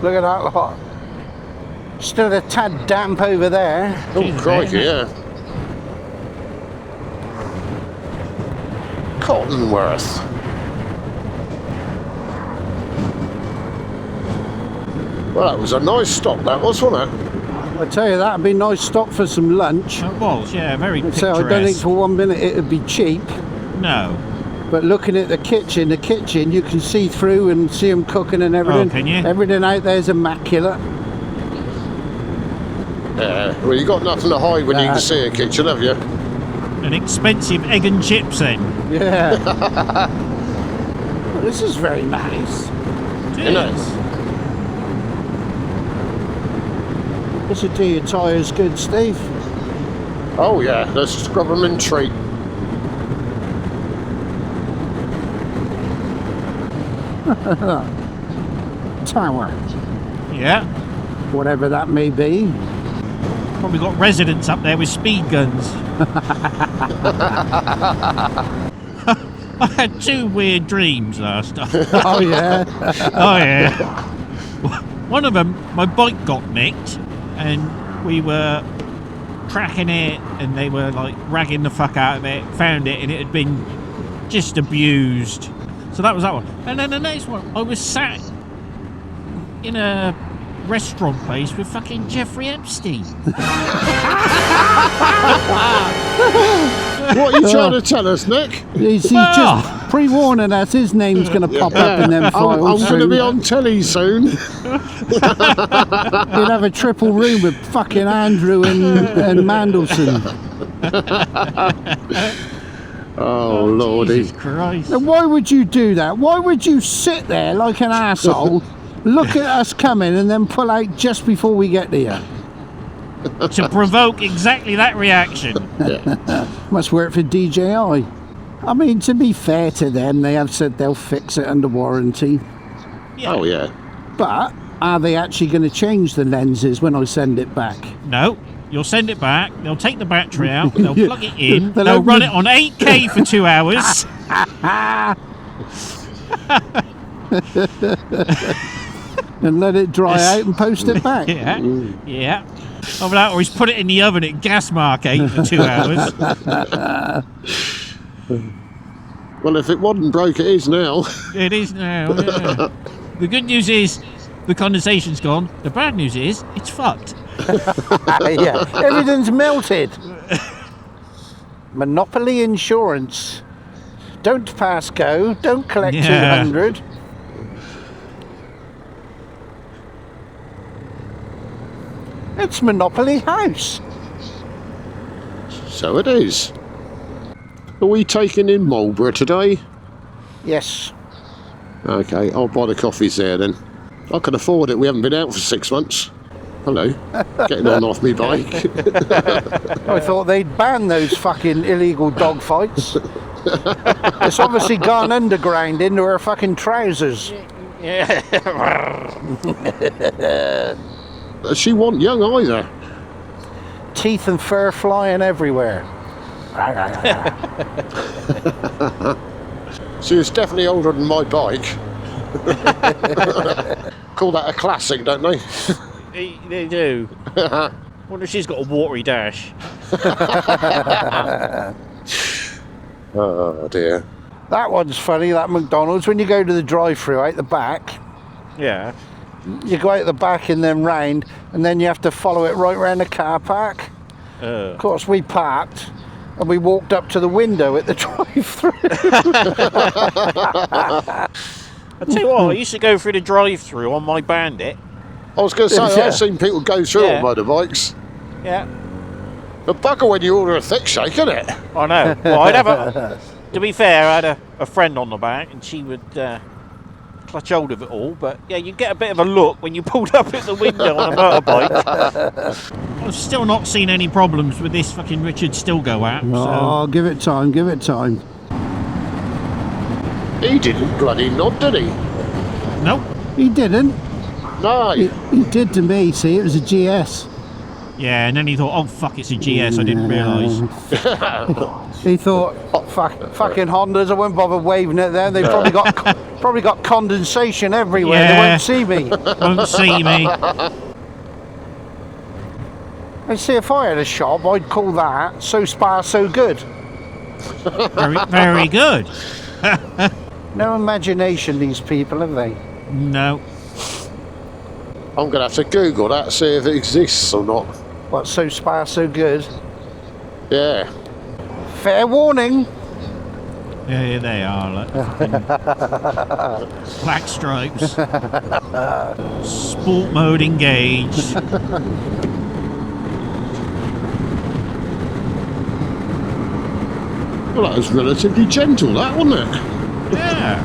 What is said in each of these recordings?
Look at that lot. Still a tad damp over there. Oh, crikey, yeah. Cottonworth. Well, that was a nice stop, that was, wasn't it? I tell you, that'd be a nice stop for some lunch. It was, yeah, very picturesque. So I don't think for 1 minute it'd be cheap. No. But looking at the kitchen, you can see through and see them cooking and everything. Oh, can you? Everything out there's immaculate. Yeah, well, you got nothing to hide when you can see a kitchen, have you? An expensive egg and chips then. Yeah. Well, this is very nice. It is. This would do your tyres good, Steve. Oh yeah, let's scrub them in treat. Tower. Yeah. Whatever that may be. Probably got residents up there with speed guns. I had 2 weird dreams last night. Oh yeah. Oh yeah. One of them, my bike got nicked, and we were tracking it, and they were like ragging the fuck out of it. Found it, and it had been just abused. So that was that one. And then the next one, I was sat in a restaurant place with fucking Jeffrey Epstein. What are you trying to tell us, Nick? He's just pre-warning us his name's going to pop up in them files. I'm going to be on telly soon. You'll have a triple room with fucking Andrew and Mandelson. Oh, Lordy. Jesus Christ. Now, why would you do that? Why would you sit there like an asshole, look at us coming, and then pull out just before we get there? To provoke exactly that reaction. Yeah. Must work for DJI. I mean, to be fair to them, they have said they'll fix it under warranty. Yeah. Oh, yeah. But are they actually going to change the lenses when I send it back? No. You'll send it back, they'll take the battery out, they'll plug it in, They'll they'll open run the- it on 8K for 2 hours. And let it dry out and post it back. Yeah, yeah. Over that, or he's put it in the oven at gas mark 8 for 2 hours. Well, if it wasn't broke, it is now. It is now, yeah. The good news is the condensation's gone. The bad news is it's fucked. Yeah, everything's melted. Monopoly insurance. Don't pass go. Don't collect Yeah. 200. It's Monopoly House. So it is. Are we taking in Marlborough today? Yes. Okay, I'll buy the coffees there then. I can afford it. We haven't been out for 6 months. Hello. Getting on off me bike. I thought they'd ban those fucking illegal dog fights. It's obviously gone underground into her fucking trousers. She wasn't young either. Teeth and fur flying everywhere. She was definitely older than my bike. Call that a classic, don't they? They do. Wonder if she's got a watery dash. Oh dear. That one's funny, that McDonald's. When you go to the drive-through out the back, Yeah. you go out the back and then round, and then you have to follow it right round the car park. Of course, we parked and we walked up to the window at the drive-through. I tell you what, I used to go through the drive-through on my Bandit. I was going to say, Yeah. I've seen people go through Yeah. on motorbikes. Yeah. The bugger when you order a thick shake, isn't it? I know. Well, I'd have a. To be fair, I had a friend on the back, and she would clutch hold of it all. But yeah, you get a bit of a look when you pulled up at the window on a motorbike. I've still not seen any problems with this fucking Richard Stilgo app. Oh, give it time, give it time. He didn't bloody nod, did he? Nope. He didn't. No. He did to me, see, it was a GS. Yeah, and then he thought, oh fuck, it's a GS. I didn't realise. He thought, fucking Hondas, I won't bother waving at them. They've probably got condensation everywhere. Yeah. They won't see me. Won't see me. I see, if I had a shop, I'd call that so spa, so good. Very, very good. No imagination, these people, have they? No. I'm going to have to Google that, see if it exists or not. What, so spa, so good? Yeah. Fair warning. Yeah, they are. Like, black stripes. Sport mode engaged. Well, that was relatively gentle, that, wasn't it? Yeah.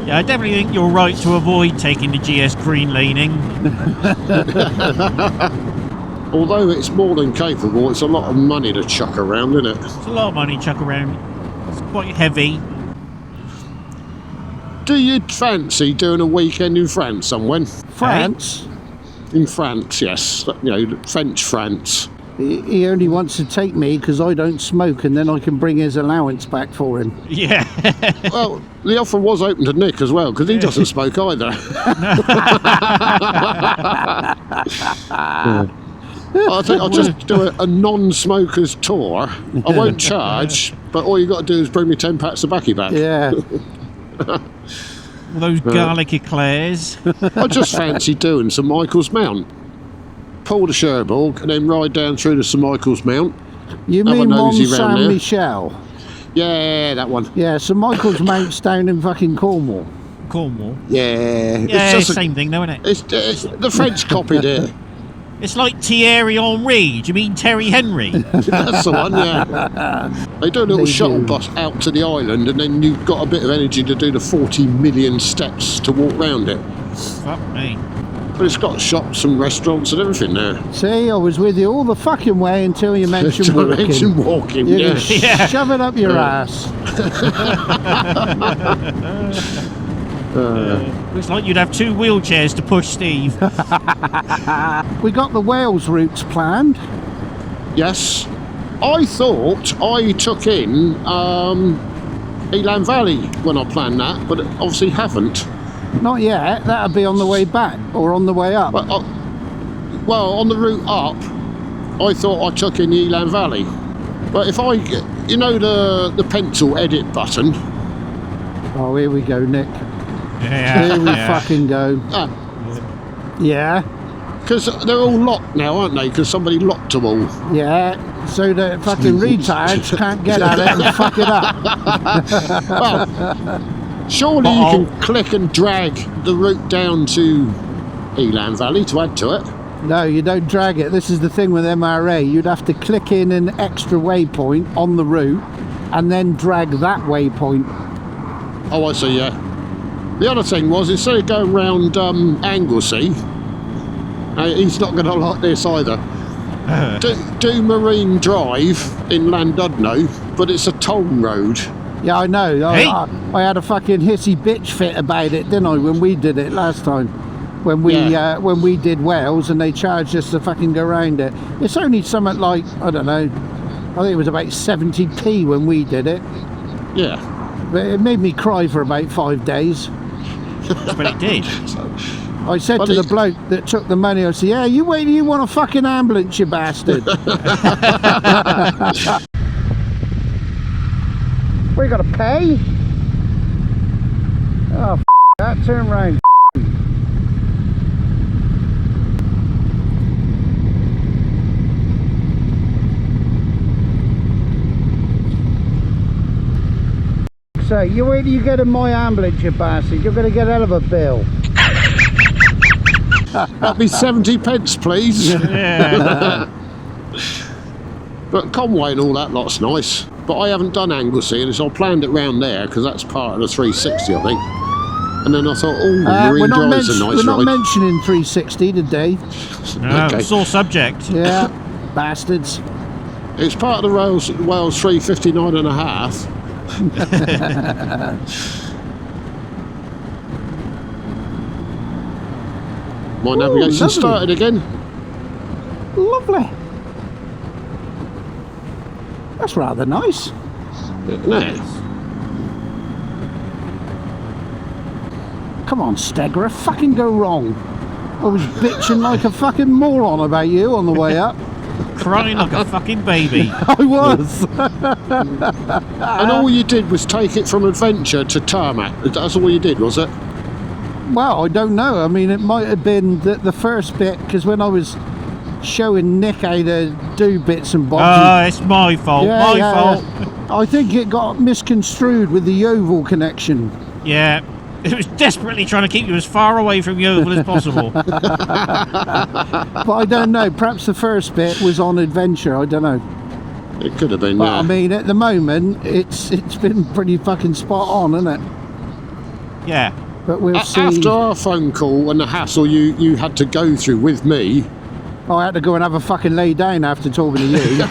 Yeah, I definitely think you're right to avoid taking the GS green laning. Although it's more than capable, it's a lot of money to chuck around, isn't it? It's a lot of money chuck around. It's quite heavy. Do you fancy doing a weekend in France somewhere? France? In France, yes. You know, French France. He only wants to take me because I don't smoke, and then I can bring his allowance back for him. Yeah. Well, the offer was open to Nick as well, because he doesn't smoke either. I think I'll just do a non-smokers tour. I won't charge, but all you got to do is bring me 10 packs of tobacco back. Yeah. All those garlic eclairs. I just fancy doing St Michael's Mount. Pull the Cherbourg and then ride down through the St Michael's Mount. You Have a mean Mont nosy round there. Saint-Michel? Yeah, that one. Yeah, St Michael's Mount's down in fucking Cornwall. Cornwall. Yeah. Yeah, It's just same thing though, isn't it? it's the French copied it. It's like Thierry Henry. Do you mean Terry Henry? That's the one, yeah. They do a little They shuttle do. bus out to the island, and then you've got a bit of energy to do the 40 million steps to walk round it. Fuck me. But it's got shops and restaurants and everything there. See, I was with you all the fucking way until you mentioned To walking. mention walking, You yeah. can Yeah. shove it up your ass. Looks like you'd have 2 wheelchairs to push Steve. We got the Wales routes planned. Yes. I thought I took in Elan Valley when I planned that, but obviously haven't. Not yet. That'll be on the way back or on the way up. But well, on the route up, I thought I took in the Elan Valley. But if I, you know, the pencil edit button. Oh, here we go, Nick. Yeah. Here we fucking go. Yeah, Because they're all locked now, aren't they? Because somebody locked them all. yeah. So the fucking retards can't get at it and fuck it up. Well, surely you can click and drag the route down to Elan Valley to add to it. No, you don't drag it. This is the thing with MRA. You'd have to click in an extra waypoint on the route and then drag that waypoint. Oh, I see, yeah. The other thing was, instead of going round Anglesey, he's not going to like this either. Do Marine Drive in Llandudno, but it's a toll road. Yeah, I know. Hey. I had a fucking hissy bitch fit about it, didn't I, when we did it last time? When we did Wales and they charged us to fucking go round it. It's only something like, I don't know, I think it was about 70p when we did it. Yeah. But it made me cry for about 5 days. But it did. I said But to the it- bloke that took the money, I said, yeah, you wait till you want a fucking ambulance, you bastard. We got to pay? Oh, that, turn round. So, you wait till you get in my ambulance, you bastard. You're going to get out of a bill. That'd be 70 pence, please. Yeah. But Conway and all that lot's nice. But I haven't done Anglesey, and so I planned it round there because that's part of the 360, I think. And then I thought, oh, Marine Drive's a nice we're not ride. mentioning 360 today. No, Okay. sore subject. Yeah, bastards. It's part of the Wales 359 and a half. My navigation lovely. started again. Lovely. That's rather nice. Isn't it? Come on, Stegra, fucking go wrong. I was bitching like a fucking moron about you on the way up. Crying like a fucking baby. I was. And all you did was take it from adventure to tarmac. That's all you did, was it? Well, I don't know. I mean, it might have been the first bit, because when I was showing Nick how to do bits and bobs. Oh, it's my fault. My fault. I think it got misconstrued with the Yeovil connection. Yeah. It was desperately trying to keep you as far away from Yeovil as possible. But I don't know. Perhaps the first bit was on adventure. I don't know. It could have been, But yeah. I mean, at the moment, it's been pretty fucking spot on, isn't it? Yeah. But we'll see. After our phone call and the hassle you had to go through with me, I had to go and have a fucking lay down after talking to you.